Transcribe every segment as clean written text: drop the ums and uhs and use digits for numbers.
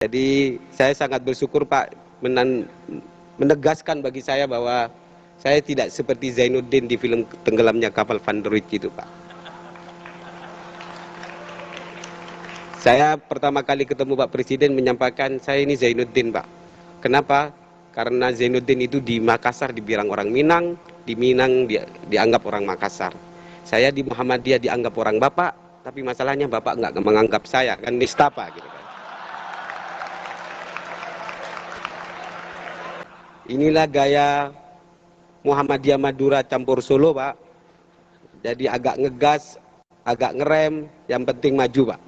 Jadi saya sangat bersyukur Pak menegaskan bagi saya bahwa saya tidak seperti Zainuddin di film tenggelamnya kapal Van der Wijk itu Pak. Saya pertama kali ketemu Pak Presiden menyampaikan saya ini Zainuddin Pak. Kenapa? Karena Zainuddin itu di Makassar dibilang orang Minang, di Minang dianggap orang Makassar. Saya di Muhammadiyah dianggap orang Bapak, tapi masalahnya Bapak nggak menganggap saya, kan nistapa gitu kan. Inilah gaya Muhammadiyah Madura campur Solo Pak. Jadi agak ngegas, agak ngerem, yang penting maju Pak.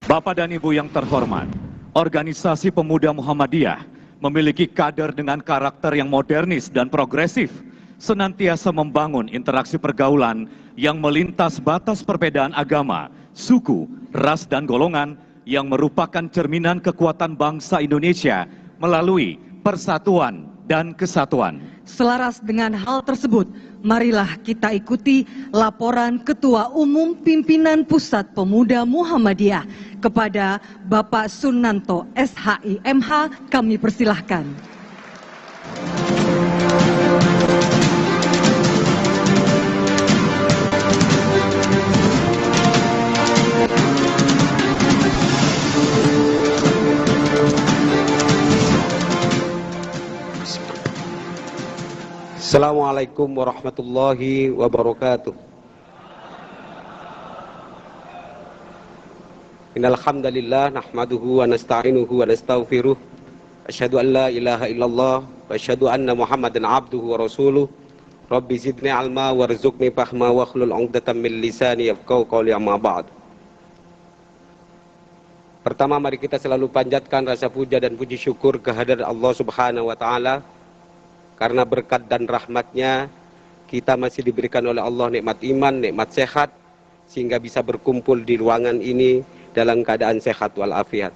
Bapak dan Ibu yang terhormat, Organisasi Pemuda Muhammadiyah memiliki kader dengan karakter yang modernis dan progresif, senantiasa membangun interaksi pergaulan yang melintas batas perbedaan agama, suku, ras, dan golongan yang merupakan cerminan kekuatan bangsa Indonesia melalui persatuan dan kesatuan. Selaras dengan hal tersebut, marilah kita ikuti laporan Ketua Umum Pimpinan Pusat Pemuda Muhammadiyah kepada Bapak Sunanto SHI MH. Kami persilahkan. Assalamualaikum warahmatullahi wabarakatuh. Innal hamdalillah nahmaduhu wa nasta'inuhu wa nastaghfiruh. Asyhadu an la ilaha illallah wa asyhadu anna Muhammadan abduhu wa rasuluh. Rabbi zidni ilma warzuqni fahma wa hlul 'uqdatam min lisani yafqahu qawli, amma ba'd. Pertama, mari kita selalu panjatkan rasa puja dan puji syukur kehadirat Allah Subhanahu wa taala. Karena berkat dan rahmatnya kita masih diberikan oleh Allah nikmat iman, nikmat sehat, sehingga bisa berkumpul di ruangan ini dalam keadaan sehat walafiat.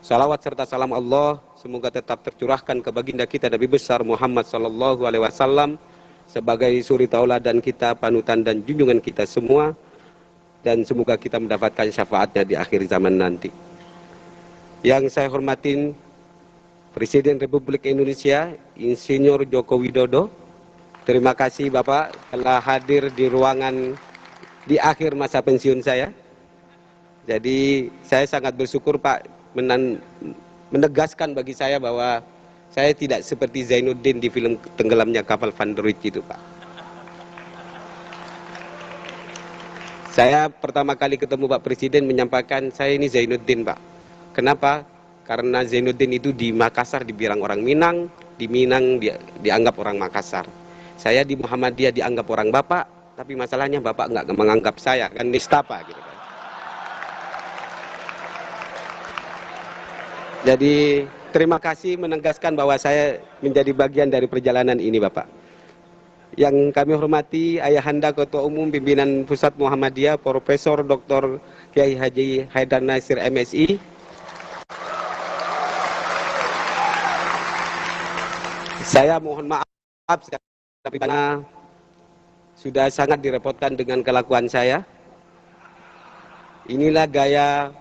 Salawat serta salam Allah semoga tetap tercurahkan ke baginda kita Nabi besar Muhammad sallallahu alaihi wasallam sebagai suri tauladan kita, panutan dan junjungan kita semua, dan semoga kita mendapatkan syafaatnya di akhir zaman nanti. Yang saya hormatin Presiden Republik Indonesia, Insinyur Joko Widodo. Terima kasih Bapak telah hadir di ruangan di akhir masa pensiun saya. Jadi saya sangat bersyukur Pak menegaskan bagi saya bahwa saya tidak seperti Zainuddin di film tenggelamnya kapal Van der Wijk itu Pak. Saya pertama kali ketemu Pak Presiden menyampaikan saya ini Zainuddin Pak. Kenapa? Karena Zainuddin itu di Makassar dibilang orang Minang, di Minang dianggap orang Makassar. Saya di Muhammadiyah dianggap orang Bapak, tapi masalahnya Bapak nggak menganggap saya, kan nistapa gitu kan. Jadi terima kasih menegaskan bahwa saya menjadi bagian dari perjalanan ini Bapak. Yang kami hormati Ayahanda Ketua Umum Pimpinan Pusat Muhammadiyah Profesor Dr. Kiai Haji Haidar Nasir MSI. Saya mohon maaf karena sudah sangat direpotkan dengan kelakuan saya. Inilah gaya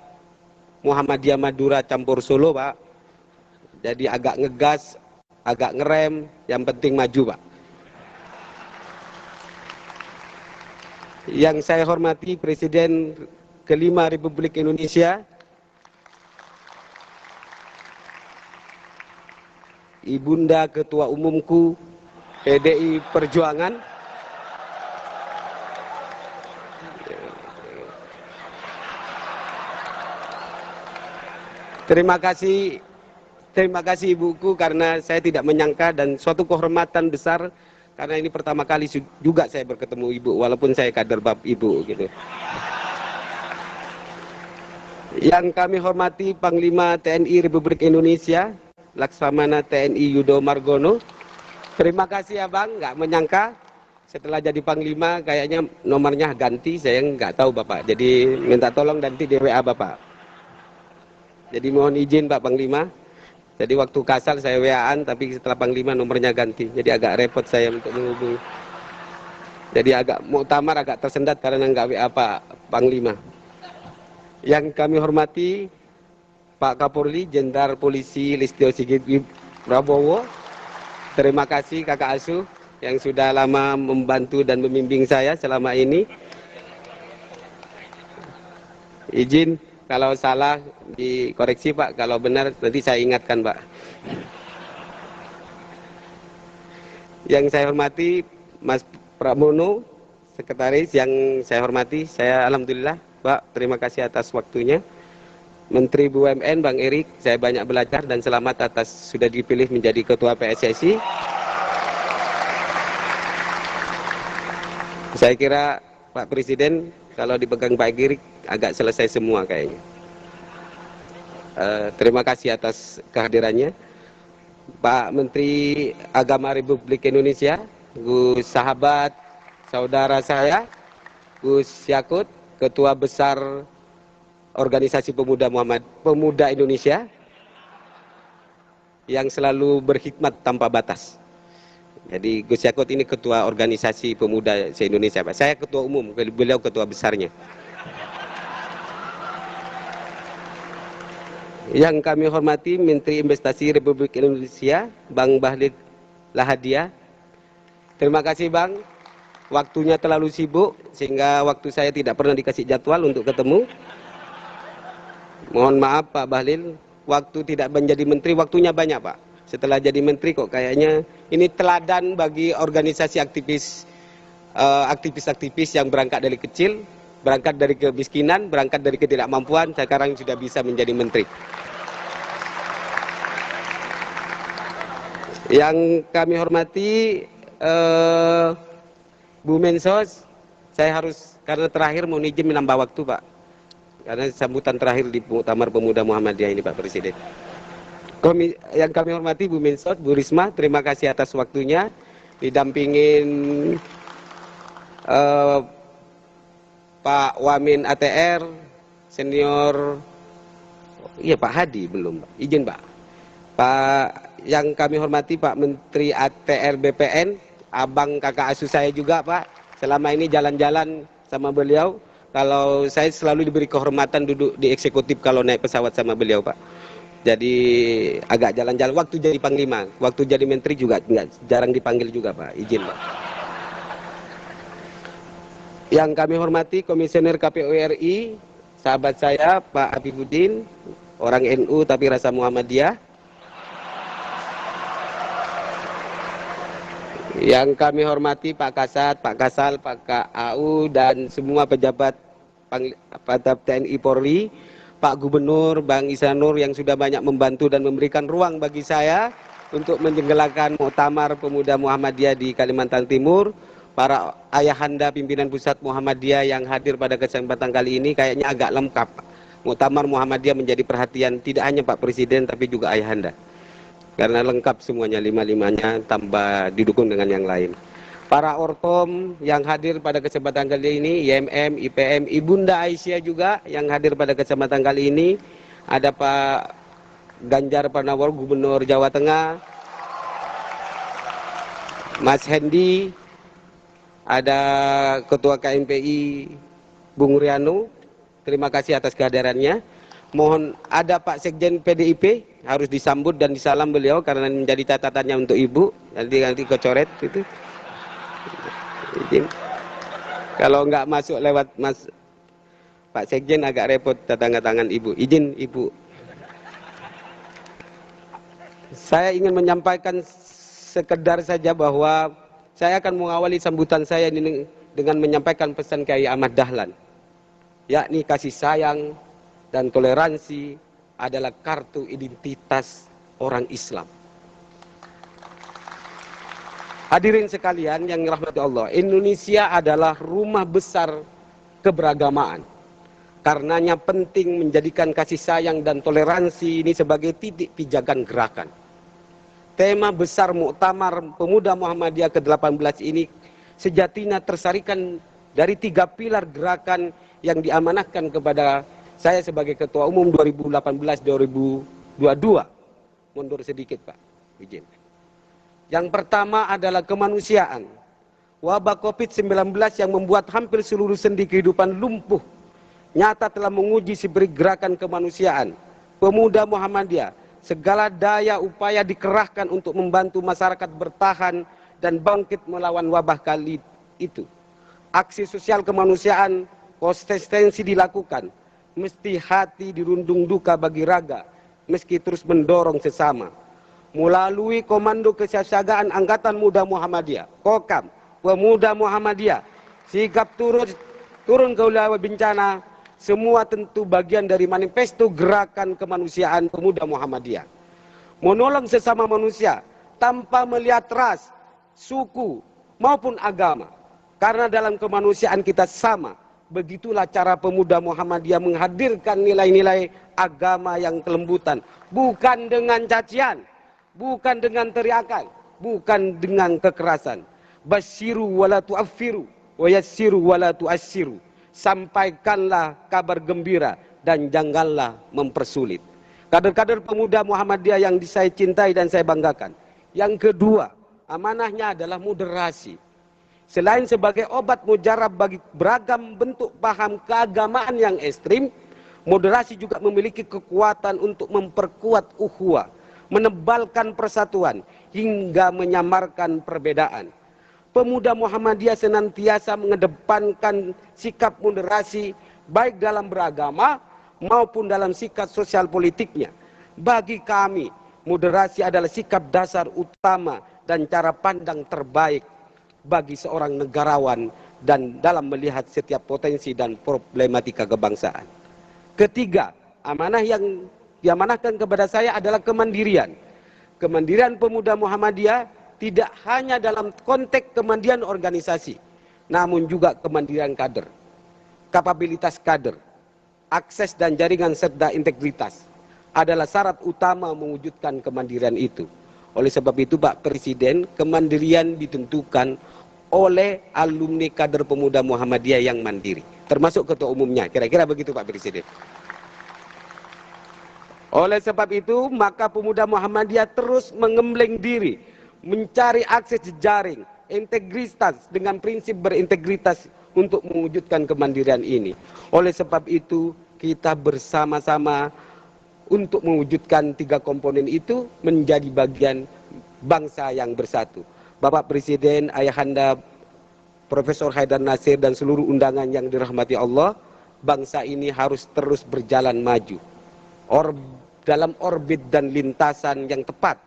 Muhammadiyah Madura campur Solo Pak. Jadi agak ngegas, agak ngerem, yang penting maju Pak. Yang saya hormati Presiden kelima Republik Indonesia, Ibunda Ketua Umumku PDI Perjuangan, terima kasih Ibuku karena saya tidak menyangka dan suatu kehormatan besar karena ini pertama kali juga saya berketemu Ibu walaupun saya kader bab Ibu gitu. Yang kami hormati Panglima TNI Republik Indonesia Laksamana TNI Yudo Margono. Terima kasih ya Bang, nggak menyangka setelah jadi Panglima kayaknya nomornya ganti, saya nggak tahu Bapak. Jadi minta tolong nanti di WA Bapak. Jadi mohon izin Pak Panglima. Jadi waktu Kasal saya WA-an, tapi setelah Panglima nomornya ganti. Jadi agak repot saya untuk menghubungi. Jadi agak muktamar agak tersendat karena nggak WA Pak Panglima. Yang kami hormati Pak Kapolri Jenderal Polisi Listio Sigit Prabowo. Terima kasih Kakak Asuh yang sudah lama membantu dan membimbing saya selama ini. Izin kalau salah dikoreksi Pak, kalau benar nanti saya ingatkan Pak. Yang saya hormati Mas Pramono, Sekretaris yang saya hormati, saya alhamdulillah Pak, terima kasih atas waktunya. Menteri BUMN Bang Erik, saya banyak belajar dan selamat atas sudah dipilih menjadi Ketua PSSI. Saya kira Pak Presiden kalau dipegang Pak Erik agak selesai semua kayaknya. Terima kasih atas kehadirannya. Pak Menteri Agama Republik Indonesia, Gus sahabat saudara saya, Gus Yakut, Ketua Besar Organisasi Pemuda Indonesia, yang selalu berkhidmat tanpa batas. Jadi Gus Yakut ini Ketua Organisasi Pemuda se-Indonesia, Pak. Saya Ketua Umum, beliau Ketua Besarnya. Yang kami hormati Menteri Investasi Republik Indonesia, Bang Bahlil Lahadiah. Terima kasih Bang, waktunya terlalu sibuk sehingga waktu saya tidak pernah dikasih jadwal untuk ketemu. Mohon maaf Pak Bahlil, waktu tidak menjadi menteri waktunya banyak Pak. Setelah jadi menteri kok kayaknya ini teladan bagi organisasi aktivis yang berangkat dari kecil, berangkat dari kemiskinan, berangkat dari ketidakmampuan, sekarang sudah bisa menjadi menteri. Yang kami hormati Bu Mensos, saya harus karena terakhir mau izin menambah waktu Pak, karena sambutan terakhir di Muktamar Pemuda Muhammadiyah ini Pak Presiden. Yang kami hormati Bu Mensos, Bu Risma, terima kasih atas waktunya, didampingin Pak Wamin ATR, senior, iya Pak Hadi belum Pak, izin Pak. Yang kami hormati Pak Menteri ATR BPN, abang kakak asuh saya juga Pak, selama ini jalan-jalan sama beliau. Kalau saya selalu diberi kehormatan duduk di eksekutif kalau naik pesawat sama beliau Pak. Jadi agak jalan-jalan, waktu jadi panglima, waktu jadi menteri juga jarang dipanggil juga Pak, izin Pak. Yang kami hormati Komisioner KPU RI, sahabat saya Pak Abibuddin, orang NU tapi rasa Muhammadiyah. Yang kami hormati Pak Kasat, Pak Kasal, Pak KAU dan semua pejabat TNI Polri, Pak Gubernur, Bang Isanur yang sudah banyak membantu dan memberikan ruang bagi saya untuk menyelenggarakan Muktamar Pemuda Muhammadiyah di Kalimantan Timur. Para ayahanda pimpinan pusat Muhammadiyah yang hadir pada kesempatan kali ini kayaknya agak lengkap. Muktamar Muhammadiyah menjadi perhatian tidak hanya Pak Presiden tapi juga ayahanda. Karena lengkap semuanya, lima-limanya tambah didukung dengan yang lain. Para ortom yang hadir pada kesempatan kali ini, IMM, IPM, Ibunda Aisyah juga yang hadir pada kesempatan kali ini. Ada Pak Ganjar Pranowo, Gubernur Jawa Tengah, Mas Hendi, ada Ketua KMPI Bung Riano, terima kasih atas kehadirannya. Mohon ada Pak Sekjen PDIP, harus disambut dan disalam beliau karena menjadi catatannya untuk Ibu, nanti kecoret itu. Izin. Kalau nggak masuk lewat Mas Pak Sekjen agak repot tanda tangan Ibu. Izin Ibu. Saya ingin menyampaikan sekedar saja bahwa saya akan mengawali sambutan saya ini dengan menyampaikan pesan Kiai Ahmad Dahlan, yakni kasih sayang dan toleransi adalah kartu identitas orang Islam. Hadirin sekalian yang dirahmati Allah, Indonesia adalah rumah besar keberagamaan. Karenanya penting menjadikan kasih sayang dan toleransi ini sebagai titik pijakan gerakan. Tema besar Muktamar Pemuda Muhammadiyah ke-18 ini sejatinya tersarikan dari 3 pilar gerakan yang diamanahkan kepada saya sebagai Ketua Umum 2018-2022. Mundur sedikit Pak, izin. Yang pertama adalah kemanusiaan. Wabah COVID-19 yang membuat hampir seluruh sendi kehidupan lumpuh nyata telah menguji sebagai gerakan kemanusiaan. Pemuda Muhammadiyah segala daya upaya dikerahkan untuk membantu masyarakat bertahan dan bangkit melawan wabah kali itu. Aksi sosial kemanusiaan konsistensi dilakukan, mesti hati dirundung duka bagi raga, meski terus mendorong sesama. Melalui Komando Kesiapsiagaan Angkatan Muda Muhammadiyah, Kokam, Pemuda Muhammadiyah, sikap turun ke wilayah bencana, semua tentu bagian dari manifesto gerakan kemanusiaan Pemuda Muhammadiyah. Menolong sesama manusia tanpa melihat ras, suku, maupun agama. Karena dalam kemanusiaan kita sama. Begitulah cara Pemuda Muhammadiyah menghadirkan nilai-nilai agama yang kelembutan. Bukan dengan cacian, bukan dengan teriakan, bukan dengan kekerasan. Basyiru wala tu'affiru, wa yassiru wala tu'assiru. Sampaikanlah kabar gembira dan janganlah mempersulit. Kader-kader Pemuda Muhammadiyah yang saya cintai dan saya banggakan. Yang kedua, amanahnya adalah moderasi. Selain sebagai obat mujarab bagi beragam bentuk paham keagamaan yang ekstrim, moderasi juga memiliki kekuatan untuk memperkuat ukhuwah, menebalkan persatuan, hingga menyamarkan perbedaan. Pemuda Muhammadiyah senantiasa mengedepankan sikap moderasi baik dalam beragama maupun dalam sikap sosial politiknya. Bagi kami, moderasi adalah sikap dasar utama dan cara pandang terbaik bagi seorang negarawan dan dalam melihat setiap potensi dan problematika kebangsaan. Ketiga, amanah yang diamanahkan kepada saya adalah kemandirian. Kemandirian Pemuda Muhammadiyah tidak hanya dalam konteks kemandirian organisasi, namun juga kemandirian kader, kapabilitas kader, akses dan jaringan serta integritas adalah syarat utama mewujudkan kemandirian itu. Oleh sebab itu Pak Presiden, kemandirian ditentukan oleh alumni kader Pemuda Muhammadiyah yang mandiri, termasuk ketua umumnya. Kira-kira begitu Pak Presiden. Oleh sebab itu, maka Pemuda Muhammadiyah terus mengembleng diri, mencari akses jejaring, integritas dengan prinsip berintegritas untuk mewujudkan kemandirian ini. Oleh sebab itu, kita bersama-sama untuk mewujudkan tiga komponen itu menjadi bagian bangsa yang bersatu. Bapak Presiden, Ayahanda Profesor Haidar Nasir dan seluruh undangan yang dirahmati Allah, bangsa ini harus terus berjalan maju. Dalam orbit dan lintasan yang tepat,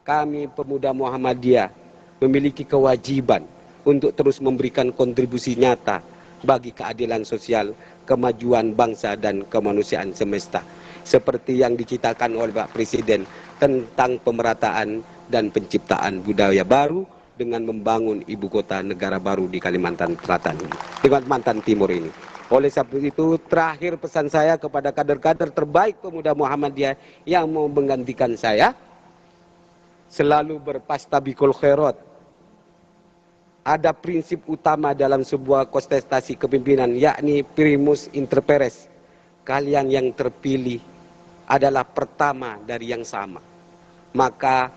kami Pemuda Muhammadiyah memiliki kewajiban untuk terus memberikan kontribusi nyata bagi keadilan sosial, kemajuan bangsa dan kemanusiaan semesta. Seperti yang diciptakan oleh Pak Presiden tentang pemerataan dan penciptaan budaya baru dengan membangun ibu kota negara baru di Kalimantan Selatan ini, Kalimantan Timur ini. Oleh sebab itu, terakhir pesan saya kepada kader-kader terbaik Pemuda Muhammadiyah yang mau menggantikan saya, selalu berpastabikul khairat. Ada prinsip utama dalam sebuah kontestasi kepemimpinan, yakni primus inter pares. Kalian yang terpilih adalah pertama dari yang sama. Maka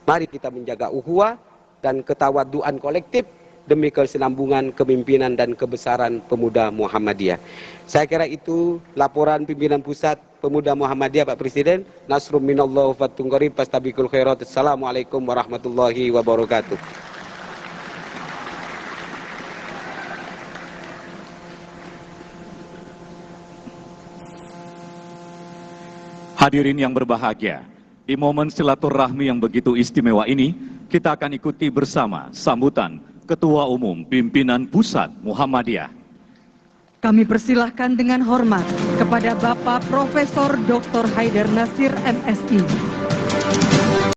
mari kita menjaga ukhuwah dan ketawaduan kolektif demi kesinambungan kepemimpinan dan kebesaran Pemuda Muhammadiyah. Saya kira itu laporan pimpinan pusat Pemuda Muhammadiyah Pak Presiden. Nasrum minallah wa fathun qarib, fastabikul khairat. Assalamualaikum warahmatullahi wabarakatuh. Hadirin yang berbahagia, di momen silaturahmi yang begitu istimewa ini, kita akan ikuti bersama sambutan Ketua Umum Pimpinan Pusat Muhammadiyah. Kami persilahkan dengan hormat kepada Bapak Profesor Dr. Haidar Nasir MSI,